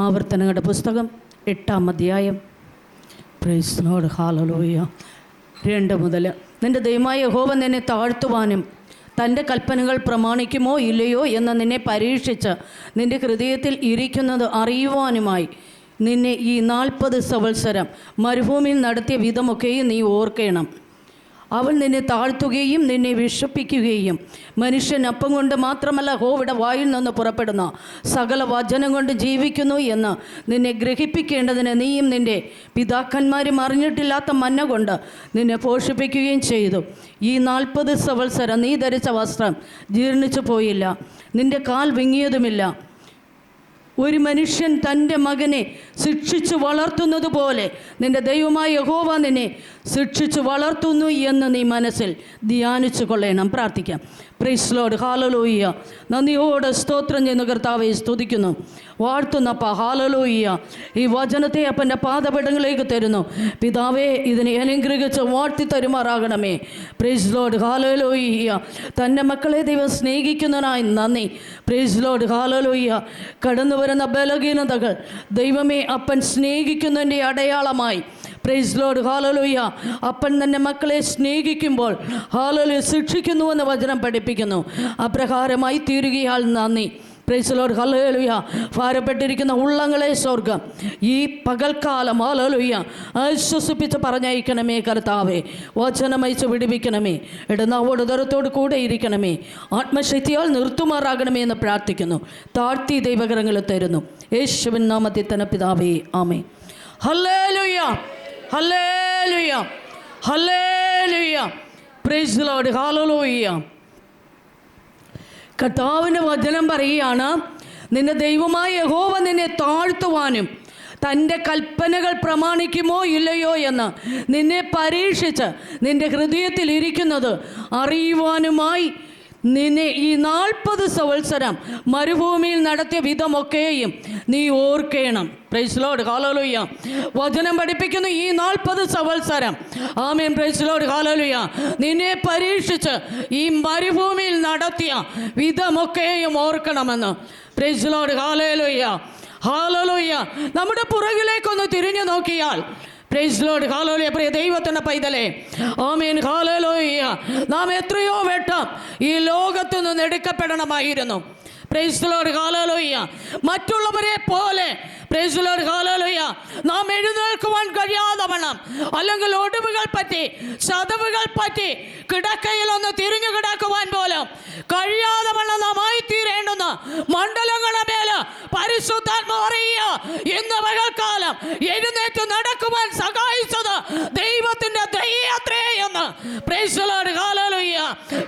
ആവർത്തനങ്ങളുടെ പുസ്തകം 8-ാം അധ്യായം. Price Lord, hallelujah. 2 മുതൽ. നിൻ്റെ ദൈവമായ യഹോവ നിന്നെ താഴ്ത്തുവാനും തൻ്റെ കൽപ്പനകൾ പ്രമാണിക്കുമോ ഇല്ലയോ എന്ന് നിന്നെ പരീക്ഷിച്ച് നിൻ്റെ ഹൃദയത്തിൽ ഇരിക്കുന്നത് അറിയുവാനുമായി നിന്നെ ഈ 40 സംവത്സരം മരുഭൂമിയിൽ നടത്തിയ വിധമൊക്കെയും നീ ഓർക്കണം. അവൻ നിന്നെ താഴ്ത്തുകയും നിന്നെ വിഷപ്പിക്കുകയും മനുഷ്യൻ അപ്പം കൊണ്ട് മാത്രമല്ല യഹോവയുടെ വായിൽ നിന്ന് പുറപ്പെടുന്ന സകല വചനം കൊണ്ട് ജീവിക്കുന്നു എന്ന് നിന്നെ ഗ്രഹിപ്പിക്കേണ്ടതിന് നീയും നിൻ്റെ പിതാക്കന്മാരും അറിഞ്ഞിട്ടില്ലാത്ത മന്ന കൊണ്ട് നിന്നെ പോഷിപ്പിക്കുകയും ചെയ്തു. ഈ 40 സംവത്സരം നീ ധരിച്ച വസ്ത്രം ജീർണിച്ചു പോയില്ല, നിൻ്റെ കാൽ വിങ്ങിയതുമില്ല. ഒരു മനുഷ്യൻ തൻ്റെ മകനെ ശിക്ഷിച്ചു വളർത്തുന്നത് പോലെ നിൻ്റെ ദൈവമായ യഹോവ നിന്നെ ശിക്ഷിച്ചു വളർത്തുന്നു എന്ന് നീ മനസ്സിൽ ധ്യാനിച്ചു കൊള്ളണം. പ്രാർത്ഥിക്കാം. Praise Lord, hallelujah. നന്ദിയോടെ സ്തോത്രം ചെയ്യുന്ന കർത്താവെ സ്തുതിക്കുന്നു, വാഴ്ത്തുന്നപ്പ. ഹല്ലേലൂയ. ഈ വചനത്തെ അപ്പൻ്റെ പാദപീഠങ്ങളിലേക്ക് തരുന്നു പിതാവേ. ഇതിനെ അനുഗ്രഹിച്ച് വാഴ്ത്തി തരുമാറാകണമേ. Price Lord, hallelujah. തൻ്റെ മക്കളെ ദൈവം സ്നേഹിക്കുന്നതിനായി നന്ദി. Praise Lord, hallelujah. കടന്നു വരുന്ന ബലഹീനതകൾ ദൈവമേ അപ്പൻ സ്നേഹിക്കുന്നതിൻ്റെ അടയാളമായി. Praise Lord, hallelujah. അപ്പൻ തൻ്റെ മക്കളെ സ്നേഹിക്കുമ്പോൾ ഹല്ലേലൂയ ശിക്ഷിക്കുന്നുവെന്ന് വചനം പഠിപ്പിക്കുന്നു. അപ്രകാരമായി തീരുകയാൽ നന്ദി. Praise Lord, hallelujah. ഭാരപ്പെട്ടിരിക്കുന്ന ഉള്ളങ്ങളെ സ്വർഗം ഈ പകൽക്കാലം ഹല്ലേലൂയ ആശ്വസിപ്പിച്ച് പറഞ്ഞയക്കണമേ കർത്താവേ. വചനമയച്ച് വിടുവിക്കണമേ. ഇടനാവോട് ദരത്തോട് കൂടെ ഇരിക്കണമേ. ആത്മശക്തിയാൽ നിർത്തുമാറാകണമേ എന്ന് പ്രാർത്ഥിക്കുന്നു. താഴ്ത്തി ദൈവകരങ്ങളിൽ തരുന്നു യേശുവിൻ നാമത്തിൽ തന്നെ പിതാവേ, ആമേൻ. Hallelujah, hallelujah, hallelujah. Praise Lord, hallelujah. കർത്താവിൻ്റെ വചനം പറയുകയാണ്, നിന്റെ ദൈവമായ യഹോവ നിന്നെ താഴ്ത്തുവാനും തൻ്റെ കൽപ്പനകൾ പ്രമാണിക്കുമോ ഇല്ലയോ എന്ന് നിന്നെ പരീക്ഷിച്ച് നിൻ്റെ ഹൃദയത്തിൽ ഇരിക്കുന്നത് അറിയുവാനുമായി നിന്നെ ഈ 40 സംവത്സരം മരുഭൂമിയിൽ നടത്തിയ വിധമൊക്കെയും നീ ഓർക്കണം. Praise Lord, hallelujah. വചനം പഠിപ്പിക്കുന്നു ഈ 40 സംവത്സരം, ആമേൻ. Price Lord, hallelujah. നിന്നെ പരീക്ഷിച്ച് ഈ മരുഭൂമിയിൽ നടത്തിയ വിധമൊക്കെയും ഓർക്കണമെന്ന്. Praise Lord, hallelujah, hallelujah. നമ്മുടെ പുറകിലേക്കൊന്ന് തിരിഞ്ഞു നോക്കിയാൽ പ്രൈസ് ലോർഡ്, ഹല്ലേലൂയ. പ്രിയ ദൈവത്തിൻ്റെ പൈതലേ, ആമേൻ, ഹല്ലേലൂയ. നാം എത്രയോ വട്ടം ഈ ലോകത്തു നിന്ന് എടുക്കപ്പെടണമായിരുന്നു. Price Lord, hallelujah. മറ്റുള്ളവരെ പോലെ പ്രൈസ് ലോർഡ്, ഹല്ലേലൂയ നാം എഴുന്നേൽക്കുവാൻ കഴിയാതെ വണ്ണം, അല്ലെങ്കിൽ ഒടിവുകൾ പറ്റി ചതവുകൾ പറ്റി കിടക്കയിൽ ഒന്ന് തിരിഞ്ഞു കിടക്കുവാൻ പോലും കഴിയാതെ വണ്ണം നാം ആയിത്തീരേണ്ടുന്ന മണ്ഡലങ്ങളുടെ മേല് പരിശുദ്ധാത്മാവ് പറയുക, ഇന്ന് പകൽക്കാലം എഴുന്നേറ്റ് നടക്കുവാൻ സഹായിച്ചത് ദൈവത്തിന്റെ ദയയത്രേ എന്ന്. Praise Lord, hallelujah.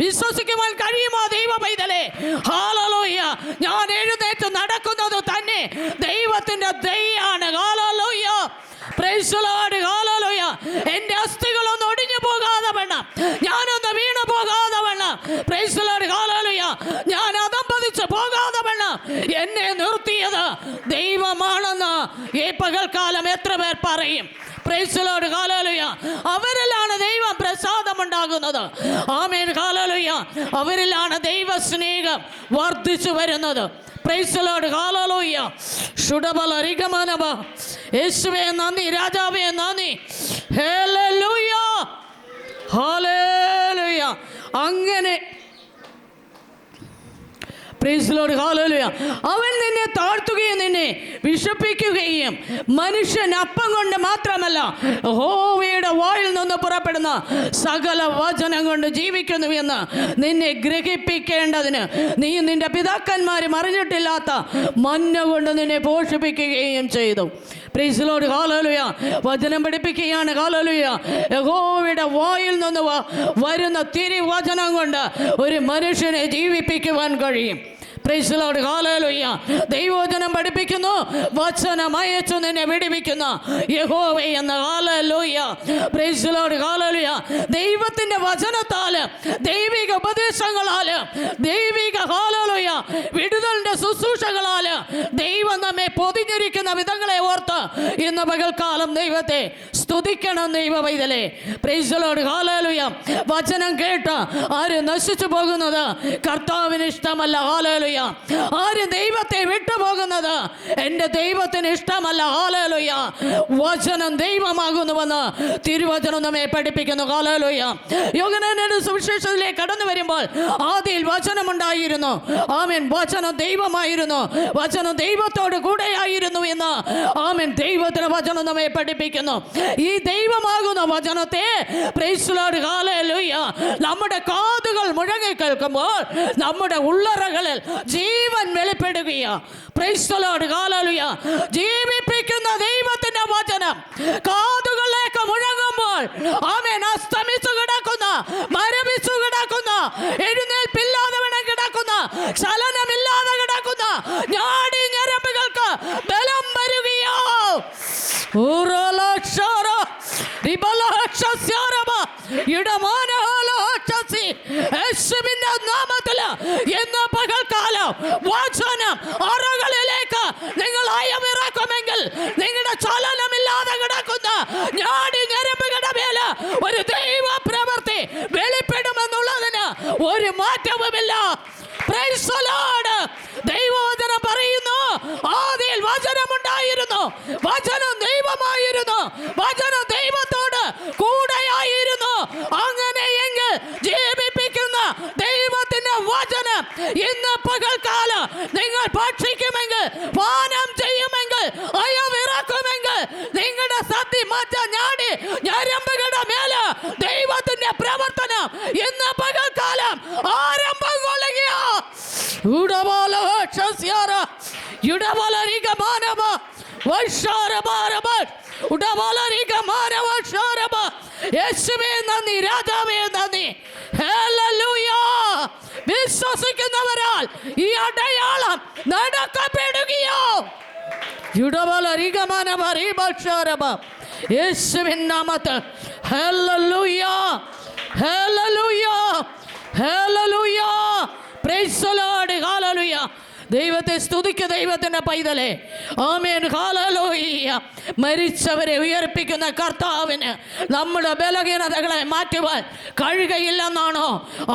വിശ്വസിക്കുവാൻ കഴിയുമോ ദൈവ പൈതലേ? ഹല്ലേലൂയ. ഞാൻ എഴുന്നേറ്റ് നടക്കുന്നത് തന്നെ ദൈവത്തിന്റെ ദയയാണ്. ഹല്ലേലൂയ. Praise Lord, hallelujah. എൻ്റെ അസ്ഥികളൊന്നും ഒടിഞ്ഞു പോകാതെ വേണം, ഞാനൊന്ന് വീണു പോകാതെ വേണം. Praise Lord, hallelujah. ഞാൻ അധംപതിച്ച് പോകാതെ വേണം എന്നെ നിർത്തിയത് ദൈവമാണെന്ന് ഈ പകൽക്കാലം എത്ര പേർ പറയും? Price Lord, hallelujah. അവരിലാണ് ദൈവം പ്രസാദമുണ്ടാകുന്നത്. ആമേൻ, ഹല്ലേലൂയ. അവരിലാണ് ദൈവ സ്നേഹം വർദ്ധിച്ചു വരുന്നത്. Praise Lord, hallelujah. ശുഡബലരിഗമനബ. യേശുവേ നന്ദി, രാജാവേ നന്ദി. Hallelujah, hallelujah. അങ്ങനെ പ്രൈസ് ലോർഡ്, ഹല്ലേലൂയ. അവൻ നിന്നെ താഴ്ത്തുകയും നിന്നെ വിഷപ്പിക്കുകയും മനുഷ്യൻ അപ്പം കൊണ്ട് മാത്രമല്ല യഹോവയുടെ വായിൽ നിന്ന് പുറപ്പെടുന്ന സകല വചനം കൊണ്ട് ജീവിക്കുന്നു എന്ന് നിന്നെ ഗ്രഹിപ്പിക്കേണ്ടതിന് നീ നിന്റെ പിതാക്കന്മാരും അറിഞ്ഞിട്ടില്ലാത്ത മന്ന കൊണ്ട് നിന്നെ പോഷിപ്പിക്കുകയും ചെയ്തു. Praise Lord, hallelujah. വചനം പഠിപ്പിക്കുകയാണ്. ഹല്ലേലൂയ. യഹോവയുടെ വായിൽ നിന്ന് വരുന്ന തിരുവചനം കൊണ്ട് ഒരു മനുഷ്യനെ ജീവിപ്പിക്കുവാൻ കഴിയും. Praise Lord, hallelujah. ദൈവവചനം പഠിപ്പിക്കുന്നു, വചനം അയച്ചു നിന്നെ വിടുവിക്കുന്ന യഹോവ എന്ന്. ഹല്ലേലൂയ. Praise Lord, hallelujah. ദൈവത്തിന്റെ വചനത്താല്, ദൈവിക ഉപദേശങ്ങളാല്, ദൈവിക ഹല്ലേലൂയ വിടുതലിന്റെ ശുശ്രൂഷകളാല് ദൈവം നമ്മെ പൊതിഞ്ഞിരിക്കുന്നു ചെയ്തിരിക്കുന്ന വിധങ്ങളെ ഓർത്ത് ഇന്ന് പകൽക്കാലം ദൈവത്തെ സ്തുതിക്കണം. ദൈവ പൈതലേ, പ്രൈസ് ദി ലോർഡ്, ഹല്ലേലൂയ. വചനം കേട്ട് ആര് നശിച്ചു പോകുന്നത് കർത്താവിന് ഇഷ്ടമല്ല. ഹല്ലേലൂയ. ആര് ദൈവത്തെ വിട്ടുപോകുന്നത് എൻ്റെ ദൈവത്തിന് ഇഷ്ടമല്ല. ഹല്ലേലൂയ. വചനം ദൈവമാകുന്നുവെന്ന് തിരുവചനം നമ്മെ പഠിപ്പിക്കുന്നു. ഹല്ലേലൂയ. യോഹന്നാന്റെ സുവിശേഷത്തിലേക്ക് കടന്നു വരുമ്പോൾ ആദിയിൽ വചനമുണ്ടായിരുന്നു. ആമേൻ. വചനം ദൈവമായിരുന്നു, വചനം ദൈവത്തോട് കൂടെയായിരുന്നു എന്ന് ആമേൻ ദൈവത്തിന്റെ വചനം നമ്മെ പഠിപ്പിക്കുന്നു. ഈ ദൈവമാകുന്ന വചനത്തെ പ്രൈസ് ദി ലോർഡ്, ഹല്ലേലൂയ, നമ്മുടെ കാതുകൾ മുഴങ്ങി കേൾക്കുമ്പോൾ നമ്മുടെ ഉള്ളറകളിൽ ജീവൻ വെളിപ്പെടുകയാണ്. Praise the Lord, hallelujah. ജീവിപ്പിക്കുന്ന ദൈവത്തിന്റെ വചനം കാതുകളിലേക്ക് മുഴങ്ങുമ്പോൾ ആമേൻ അസ്തമിച്ചു കിടക്കുന്ന, മരവിച്ചു കിടക്കുന്ന, എഴുന്നേൽപ്പില്ലാതെ കിടക്കുന്ന, ചലനമില്ലാതെ കിടക്കുന്ന ഞാടി ഞരമ്പുകൾക്ക് ബലം വരികയോ. യേശുവിന്റെ നാമത്തില് ഇന്ന് പകൽക്കാലം വചനം അറകളിലേക്ക് നിങ്ങൾ അയവിറക്കുമെങ്കിൽ നിങ്ങളുടെ ചലനമില്ലാതെ കിടക്കുന്ന ഞാടി ഞരമ്പുകളുടെ മേല് ഒരു ദൈവ പ്രവൃത്തി വെളിപ്പെടുമെന്നുള്ളതിന് ഒരു മാറ്റവുമില്ല. Price the Lord. ദൈവവചനം പറയുന്നു, ആദിയിൽ വചനമുണ്ടായിരുന്നു, വചനം ദൈവമായിരുന്നു, വചനം ദൈവത്തോട് കൂടെയായിരുന്നു. അങ്ങനെയെങ്കിൽ ജീവിപ്പിക്കുന്ന ദൈവത്തിന്റെ വചനം ഇന്ന് പകൽക്കാലം നിങ്ങൾ ഭക്ഷിക്കുമെങ്കിൽ, പാനം ചെയ്യുമെങ്കിൽ, അയവിറക്കുമെങ്കിൽ നിങ്ങളുടെ സന്ധി മജ്ജ ഞാടി ഞരമ്പുകളുടെ മേല് ദൈവത്തിന്റെ പ്രവർത്തനം ഇന്ന് പകൽക്കാലം ആരംഭം കൊള്ളുകയോ. യേശുവേ നന്ദി, രാജാവേ നന്ദി. ഹല്ലേലൂയ. വിശ്വസിക്കുന്നവരാൽ ഈ അടയാളം നടക്കപ്പെടുകയോ. യേശുവിൻ നാമത്തിൽ hallelujah, hallelujah, hallelujah. Praise the Lord, hallelujah. ദൈവത്തെ സ്തുതിക്കുക ദൈവത്തിന്റെ പൈതലേ. ആമേൻ, ഹല്ലേലൂയ. മരിച്ചവരെ ഉയർപ്പിക്കുന്ന കർത്താവിന് നമ്മുടെ ബലഹീനതകളെ മാറ്റുവാൻ കഴിയുകയില്ലെന്നാണോ?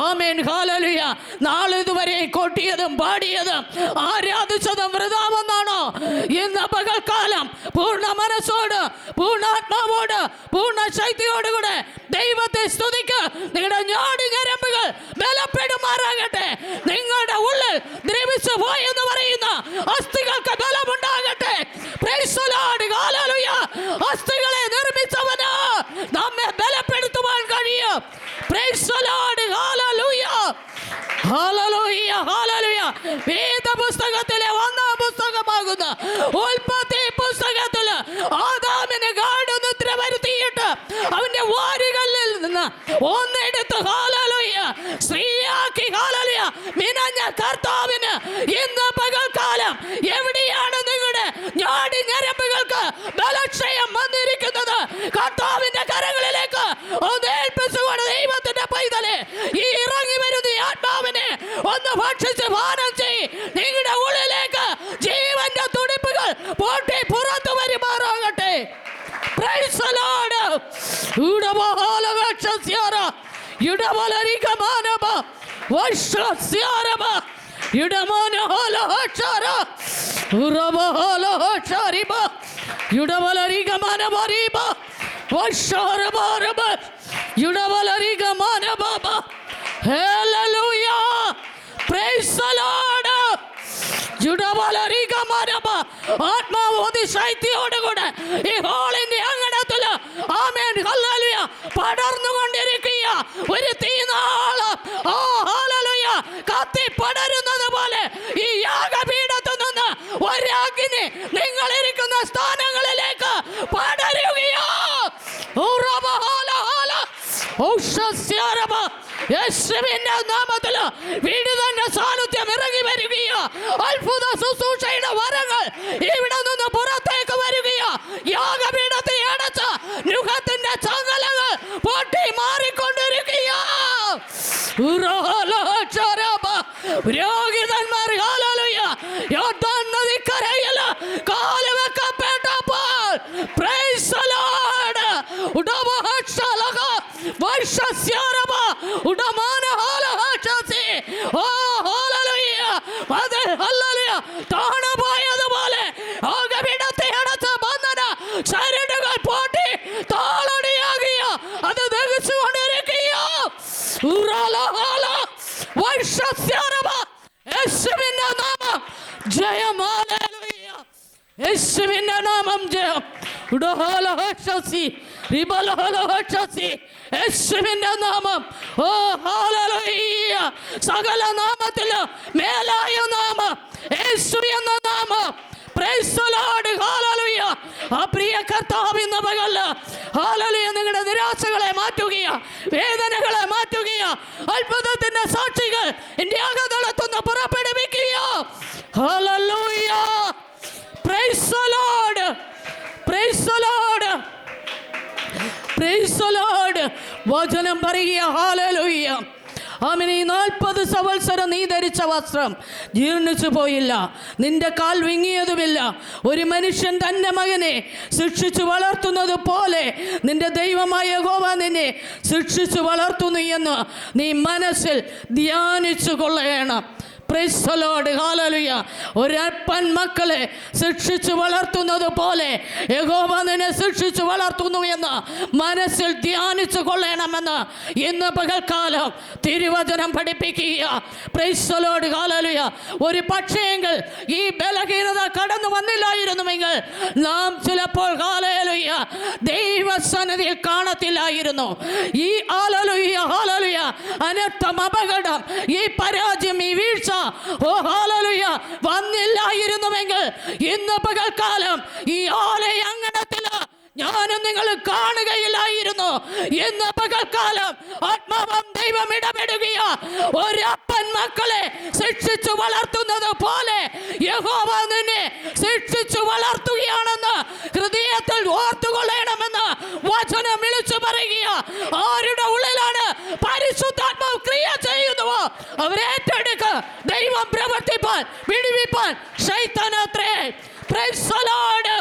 ആമേൻ, ഹല്ലേലൂയ. നാളിതുവരെ കൊട്ടിയതും പാടിയതും ആരാധിച്ചതും വൃഥാവെന്നാണോ? ഇന്ന് പകൽക്കാലം പൂർണ്ണ മനസ്സോട്, പൂർണ്ണാത്മാവോട്, പൂർണ്ണ ശക്തിയോടുകൂടെ ദൈവത്തെ സ്തുതിക്കുക. നിങ്ങളുടെ ഞാടി ഞരമ്പുകൾ ബലപ്പെടുമാറാകട്ടെ. നിങ്ങളുടെ ഉള്ളിൽ ദ്രവിച്ചു പോയെന്ന് പറയുന്ന അസ്ഥികൾക്ക് ബലമുണ്ടാകട്ടെ. Praise the Lord, hallelujah. അസ്ഥികളെ നിർമ്മിച്ചവന് നമ്മെ ബലപ്പെടുത്തുവാൻ കഴിയും. Praise the Lord, hallelujah, hallelujah, hallelujah. വേദപുസ്തകത്തിലെ ഒന്നാം പുസ്തകമാകുന്ന ഉൽപ്പത്തി പുസ്തകത്തില് ആദാമിന് ഗാഢനിദ്ര വരുത്തിയിട്ട് അവന്റെ വാരികളിൽ നിന്ന് ഒന്നെടുത്ത് ഹല്ലേലൂയ സ്ത്രീയാക്കി ഹല്ലേലൂയ മിനഞ്ഞ കർത്താവിന് ഇന്ന് പകൽക്കാലം എവിടെയാണ് നിങ്ങളുടെ ഞാടി ഞരമ്പുകൾക്ക് ബലക്ഷയം വന്നിരിക്കുന്നത്? കർത്താവിന്റെ കരങ്ങളിലേക്ക് ഒന്ന് ഏൽപ്പിച്ചുകൊണ്ട് ദൈവത്തിന്റെ പൈതലേ, ഈ ഇറങ്ങി വരുന്ന ആത്മാവിനെ ഒന്ന് ഭക്ഷിച്ച് പാനം ചെയ്യ്. നിങ്ങളുടെ ഉള്ളിലേക്ക് ജീവന്റെ തുടിപ്പുകൾ പൊട്ടി പുറത്തു വരുമാറാകട്ടെ. Praise the Lord. Hallelujah. Praise the Lord. ആത്മാവോതി ശൈത്യോടുകൂടെ ഈ ഹോളിന്റെ അങ്കണത്തില് ആമേൻ ഹല്ലേലൂയ പടർന്നുകൊണ്ടിരിക്കുക ഒരു തീനാളം. ഓ ഹല്ലേലൂയ കത്തി പടരുന്നത് പോലെ ഈ യാഗപീഠത്തിൽ നിന്ന് ഒരഗ്നി നിങ്ങൾ ഇരിക്കുന്ന സ്ഥാനങ്ങളിലേക്ക് പടരുകയോ. യേശുവിന്റെ നാമത്തില് വിടുതന്റെ സാന്നിധ്യം ഇറങ്ങി വരികയോ. അത്ഭുത ശുശ്രൂഷയുടെ വരങ്ങൾ ഇവിടെ നിന്ന് പുറത്തേക്ക് വരികയോ. യാഗപീഠത്തെ അടച്ച നുഖത്തിന്റെ ചങ്ങലകൾ പൊട്ടി മാറിക്കൊണ്ടിരിക്കുകയോ. രോഗിതന്മാർ യോർദാൻ നദിക്കരയിൽ കാലുവെക്ക യേശുവിന്റെ നാമം ജയം. ഹല്ലേലൂയ. യേശുവിന്റെ നാമം ജയം. യേശുവിന്റെ നാമം, ഓ ഹല്ലേലൂയ, സകല നാമത്തിലും മേലായ നാമം യേശു എന്ന നാമം. Price the Lord. ഹല്ലേലൂയ. ആ പ്രിയ കർത്താവ് ഇന്ന് പകല് ഹല്ലേലൂയ നിങ്ങളുടെ നിരാശകളെ മാറ്റുകയ, വേദനകളെ മാറ്റുകയ, അത്ഭുതത്തിന്റെ സാക്ഷികൾ എന്റെ അകത്തളത്തുനിന്ന് പുറപ്പെടുവിക്കുക. Hallelujah. Praise the Lord. Praise the Lord. Praise the Lord. വചനം പറയുക. ഹല്ലേലൂയ. ആമേൻ. ഈ 40 സംവത്സരം നീ ധരിച്ച വസ്ത്രം ജീർണിച്ചു പോയില്ല, നിന്റെ കാൽ വിങ്ങിയതുമില്ല. ഒരു മനുഷ്യൻ തൻ്റെ മകനെ ശിക്ഷിച്ചു വളർത്തുന്നത് പോലെ നിന്റെ ദൈവമായ യഹോവ നിന്നെ ശിക്ഷിച്ചു വളർത്തുന്നു എന്ന് നീ മനസ്സിൽ ധ്യാനിച്ചു കൊള്ളണം. Price the Lord. ഹല്ലേലൂയ. ഒരപ്പൻ മക്കളെ ശിക്ഷിച്ചു വളർത്തുന്നത് പോലെ യഹോവ നിന്നെ ശിക്ഷിച്ചു വളർത്തുന്നു എന്ന് മനസ്സിൽ ധ്യാനിച്ചു കൊള്ളണമെന്ന് ഇന്ന് പകൽക്കാലം തിരുവചനം പഠിപ്പിക്കുക. Price the Lord. ഹല്ലേലൂയ. ഒരു പക്ഷേയെങ്കിൽ ഈ ബലഹീനത കടന്നു വന്നില്ലായിരുന്നുവെങ്കിൽ നാം ചിലപ്പോൾ ഹല്ലേലൂയ ദൈവസന്നിധിയിൽ കാണത്തില്ലായിരുന്നു. ഈ ഹല്ലേലൂയ ഹല്ലേലൂയ അനർത്ഥം, അപകടം, ഈ പരാജയം, ഈ വീഴ്ച ഓ ഹല്ലേലൂയ വന്നില്ലായിരുന്നുവെങ്കിൽ ഇന്ന് പകൽക്കാലം ഈ ആലയ അങ്കണത്തില് ഞാനും നിങ്ങൾ കാണുകയില്ലായിരുന്നു. ഇന്ന് പകൽക്കാലം ആത്മാവം ദൈവം ഇടപെടുകയ. ഒരപ്പൻ മക്കളെ ശിക്ഷിച്ചു വളർത്തുന്നത് പോലെ യഹോവ നിന്നെ ശിക്ഷിച്ചു വളർത്തുകയാണെന്ന് ഹൃദയത്തിൽ ഓർത്തുകൊള്ളണമെന്ന് വചനം വിളിച്ചു പറയുക. ആരുടെ ഉള്ളിലാണ് പരിശുദ്ധാത്മാവ് ക്രിയ ചെയ്യുന്നുവോ അവരെ ഏറ്റെടുക്ക. ദൈവം പ്രവർത്തിപ്പാൻ, വിടുവിപ്പാൻ ശൈത്താനത്രേ. Praise the Lord.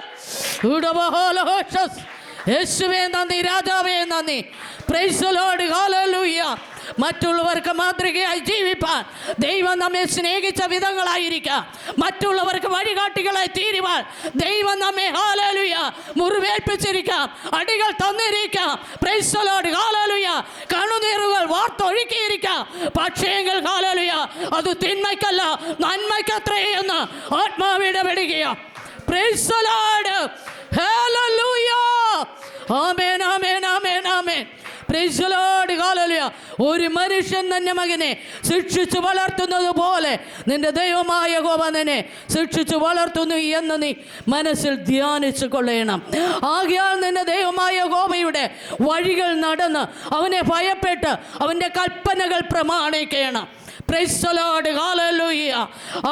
യേശുവേ നന്ദി, രാജാവേ നന്ദി. Praise the Lord. ഹല്ലേലൂയ. മറ്റുള്ളവർക്ക് മാതൃകയായി ജീവിപ്പാൻ ദൈവം നമ്മെ സ്നേഹിച്ച വിധങ്ങളായിരിക്കാം. മറ്റുള്ളവർക്ക് വഴികാട്ടികളായി തീരുവാൻ ദൈവം നമ്മെ ഹല്ലേലൂയ മുറിവേൽപ്പിച്ചിരിക്കാം, അടികൾ തന്നിരിക്കാം. Praise the Lord. ഹല്ലേലൂയ. കണ്ണുനീറുകൾ വാർത്തൊഴുക്കിയിരിക്കാം. പക്ഷേങ്കിൽ ഹല്ലേലൂയ അത് തിന്മയ്ക്കല്ല നന്മയ്ക്കത്രേ എന്ന് ആത്മാവ് ഇടപെടുകയാണ്. Praise the Lord. ഹല്ലേലൂയ. ആമേൻ, ആമേൻ, ആമേൻ, ആമേൻ. Praise the Lord. ഹല്ലേലൂയ. ഒരു മനുഷ്യൻ തന്റെ മകനെ ശിക്ഷിച്ചു വളർത്തുന്നത് പോലെ നിന്റെ ദൈവമായ യഹോവ നിന്നെ ശിക്ഷിച്ചു വളർത്തുന്നു എന്ന് നീ മനസ്സിൽ ധ്യാനിച്ചു കൊള്ളണം. ആകയാൽ നിന്റെ ദൈവമായ യഹോവയുടെ വഴികൾ നടന്ന് അവനെ ഭയപ്പെട്ട് അവൻ്റെ കൽപ്പനകൾ പ്രമാണിക്കണം. Praise the Lord. ഹല്ലേലൂയ.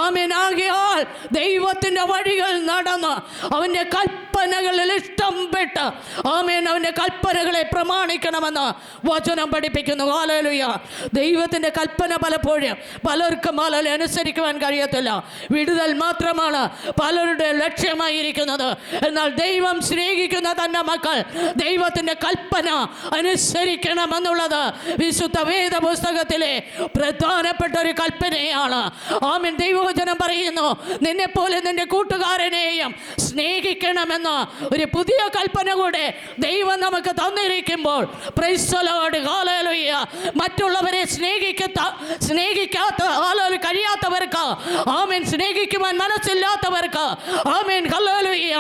ആമേൻ. ആകയാൽ ദൈവത്തിൻ്റെ വഴികൾ നടന്ന് അവൻ്റെ കൽപ്പനകളിൽ ഇഷ്ടം പെട്ട് ആമേൻ അവൻ്റെ കൽപ്പനകളെ പ്രമാണിക്കണമെന്ന് വചനം പഠിപ്പിക്കുന്നു. ഹല്ലേലൂയ. ദൈവത്തിൻ്റെ കൽപ്പന പലപ്പോഴും പലർക്കും ഹല്ലേലൂയ അനുസരിക്കുവാൻ കഴിയത്തില്ല. വിടുതൽ മാത്രമാണ് പലരുടെ ലക്ഷ്യമായിരിക്കുന്നത്. എന്നാൽ ദൈവം സ്നേഹിക്കുന്ന തൻ്റെ മക്കൾ ദൈവത്തിൻ്റെ കൽപ്പന അനുസരിക്കണമെന്നുള്ളത് വിശുദ്ധ വേദപുസ്തകത്തിലെ പ്രധാനപ്പെട്ട ഒരു കൽപ്പനയാണ്. ആമേൻ. ദൈവവചനം പറയുന്നു നിന്നെപ്പോലെ നിന്റെ കൂട്ടുകാരനെയും സ്നേഹിക്കണമെന്ന് ഒരു പുതിയ കൽപ്പന കൂടെ ദൈവം നമുക്ക് തന്നിരിക്കുമ്പോൾ പ്രൈസ് ദി ലോർഡ്. ഹല്ലേലൂയ. മറ്റുള്ളവരെ സ്നേഹിക്കാത്ത കഴിയാത്തവർക്ക് ആമേൻ സ്നേഹിക്കുവാൻ മനസ്സില്ലാത്തവർക്ക് ആമേൻ ഹല്ലേലൂയ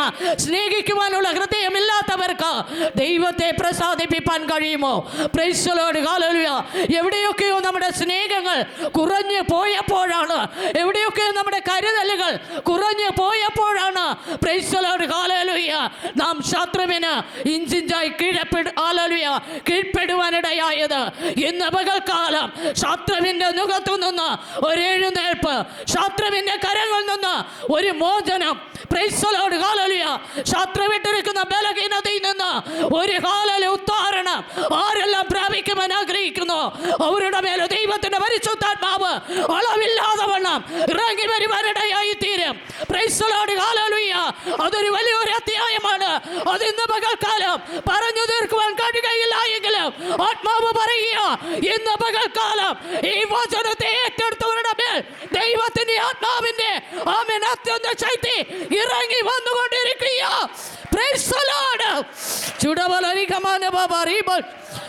സ്നേഹിക്കുവാനുള്ള ഹൃദയമില്ലാത്തവർക്ക് ദൈവത്തെ പ്രസാദിപ്പിക്കാൻ കഴിയുമോ? Price the Lord. ഹല്ലേലൂയ. എവിടെയൊക്കെയോ നമ്മുടെ സ്നേഹങ്ങൾ കുറഞ്ഞു പോയപ്പോഴാണ്, എവിടെയൊക്കെയോ നമ്മുടെ കരുതലുകൾ കുറഞ്ഞു പോയപ്പോഴാണ് പ്രൈസ് ദി ലോർഡ്. ഹല്ലേലൂയ നാം ശത്രുവിന് ഇഞ്ചിഞ്ചായി കീഴ്പ്പെടുവാനിടയായത്. ഇന്ന് പകൽക്കാലം ശത്രുവിൻ്റെ മുഖത്തു നിന്ന് ഒരു എഴുന്നേൽപ്പ്, ശത്രുവിൻ്റെ കരങ്ങളിൽ നിന്ന് ഒരു മോചനം. Price the Lord. ഹല്ലേലൂയ. ശത്രുവിട്ടിരിക്കുന്ന ബലഹീനതയിൽ നിന്ന് ഒരു ഹല്ലേലൂയ ഉദ്ധാരണം ആരെല്ലാം പ്രാപിക്കുവാൻ ആഗ്രഹിക്കുന്നു അവരുടെ മേലെ ദൈവത്തിന്റെ പരിശുദ്ധാത്മാവ് അളവില്ലാതെ വണ്ണം ഇറങ്ങി വരുവാനിടയായി തീരും. Price the Lord. ഹല്ലേലൂയ. അതൊരു വലിയൊരു അധ്യായമാണ്. അത് ഇന്ന് പകൽക്കാലം പറഞ്ഞു തീർക്കുവാൻ കഴിയുകയില്ല എങ്കിലും പകൽക്കാലം ആത്മാവ് പറയുക, ഇന്ന് പകൽക്കാലം ഈ വചനത്തെ ഏറ്റെടുത്തവരുടെ മേൽ ദൈവത്തിന്റെ ആത്മാവിന്റെ ആമേൻ അത്യന്ത ശക്തി ഇറങ്ങി വന്നുകൊണ്ടിരിക്കുക. Praise the Lord.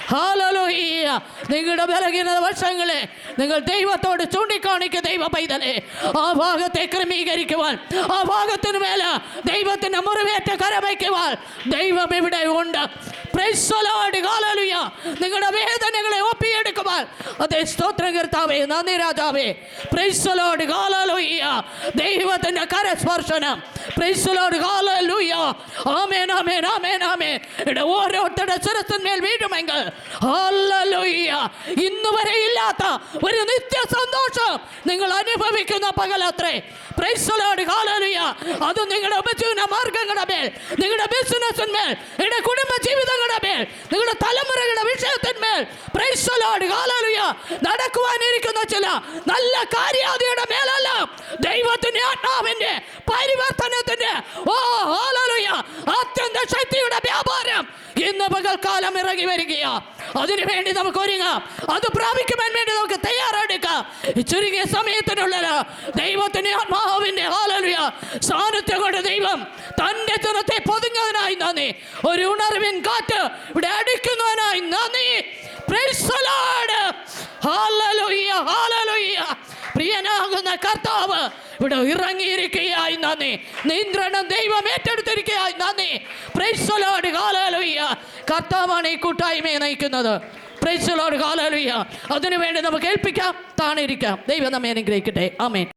ഹല്ലേലൂയ. നിങ്ങളുടെ ബലഹീന വർഷങ്ങളെ നിങ്ങൾ ദൈവത്തോട് ചൂണ്ടിക്കാണിക്കുക. ദൈവ പൈതലെ, ആ ഭാഗത്തെ ക്രമീകരിക്കുവാൻ, ആ ഭാഗത്തിന് മേല ദൈവത്തിന്റെ മുറിവേറ്റ കരവയ്ക്കുവാൻ ദൈവം ഇവിടെ ഉണ്ട്. Praise the Lord. ഹല്ലേലൂയ. നിങ്ങളുടെ വേദനകളെ ഒപ്പിയെടുക്കുവാൻ അതേ സ്തോത്രം കർത്താവേ, നന്ദി രാജാവേ. Praise the Lord. ഹല്ലേലൂയ. ദൈവത്തിന്റെ കരസ്പർശനം. Praise the Lord. ഹല്ലേലൂയ. ആമേൻ ആമേൻ ആമേൻ ആമേൻ. ഓരോരുത്തരുടെ ശിരസിന്മേൽ വീഴുമെങ്കിൽ ഹല്ലേലൂയ, ഇന്ന് വരെ ഇല്ലാത്ത ഒരു നിത്യ സന്തോഷം നിങ്ങൾ അനുഭവിക്കുന്ന പകലത്രേ. Praise the Lord. ഹല്ലേലൂയ. അത് നിങ്ങളുടെ ഉപജീവന മാർഗങ്ങളുടെ മേൽ, നിങ്ങളുടെ ബിസിനസ്സിന്മേൽ, നിങ്ങളുടെ കുടുംബ ജീവിതങ്ങളുടെ മേൽ, നിങ്ങളുടെ തലമുറകളുടെ വിഷയത്തിന്മേൽ Praise the Lord. ഹല്ലേലൂയ. നടക്കുവാനിരിക്കുന്ന ചില നല്ല കാര്യാദിയുടെ മേലല്ല, ദൈവത്തിന്റെ ആത്മാവിന്റെ പരിവർത്തനത്തിന്റെ ഹല്ലേലൂയ അത്യന്ത ശക്തിയുടെ വ്യാപാരം ഇന്ന് പകൽക്കാലം ഇറങ്ങി വരികയാ. അതിനുവേണ്ടി നമുക്ക് ഒരുങ്ങാം. അത് പ്രാപിക്കുവാൻ വേണ്ടി നമുക്ക് തയ്യാറെടുക്കാം. ചുരുങ്ങിയ സമയത്തിനുള്ളിൽ ദൈവത്തിന്റെ ആത്മാവിന്റെ ഹല്ലേലൂയ സാന്നിധ്യം കൊണ്ട് ദൈവം തന്റെ ജനത്തെ പൊതിഞ്ഞതിനായി നന്ദി. ഒരു ഉണർവിൻ കാറ്റ് ഇവിടെ അടിക്കുന്നതിനായി നന്ദി. Praise the Lord. Hallelujah hallelujah. പ്രിയനാകുന്ന കർത്താവ് ഇവിടെ ഇറങ്ങിയിരിക്കുകയായി നന്ദി. നിയന്ത്രണം ദൈവം ഏറ്റെടുത്തിരിക്കുകയായി നന്ദി. Praise the Lord. ഹല്ലേലൂയ. കർത്താവാണ് ഈ കൂട്ടായ്മയെ നയിക്കുന്നത്. Praise the Lord. ഹല്ലേലൂയ. അതിനുവേണ്ടി നമുക്ക് ഏൽപ്പിക്കാം, താണിരിക്കാം. ദൈവം നമ്മെ അനുഗ്രഹിക്കട്ടെ. ആമേൻ.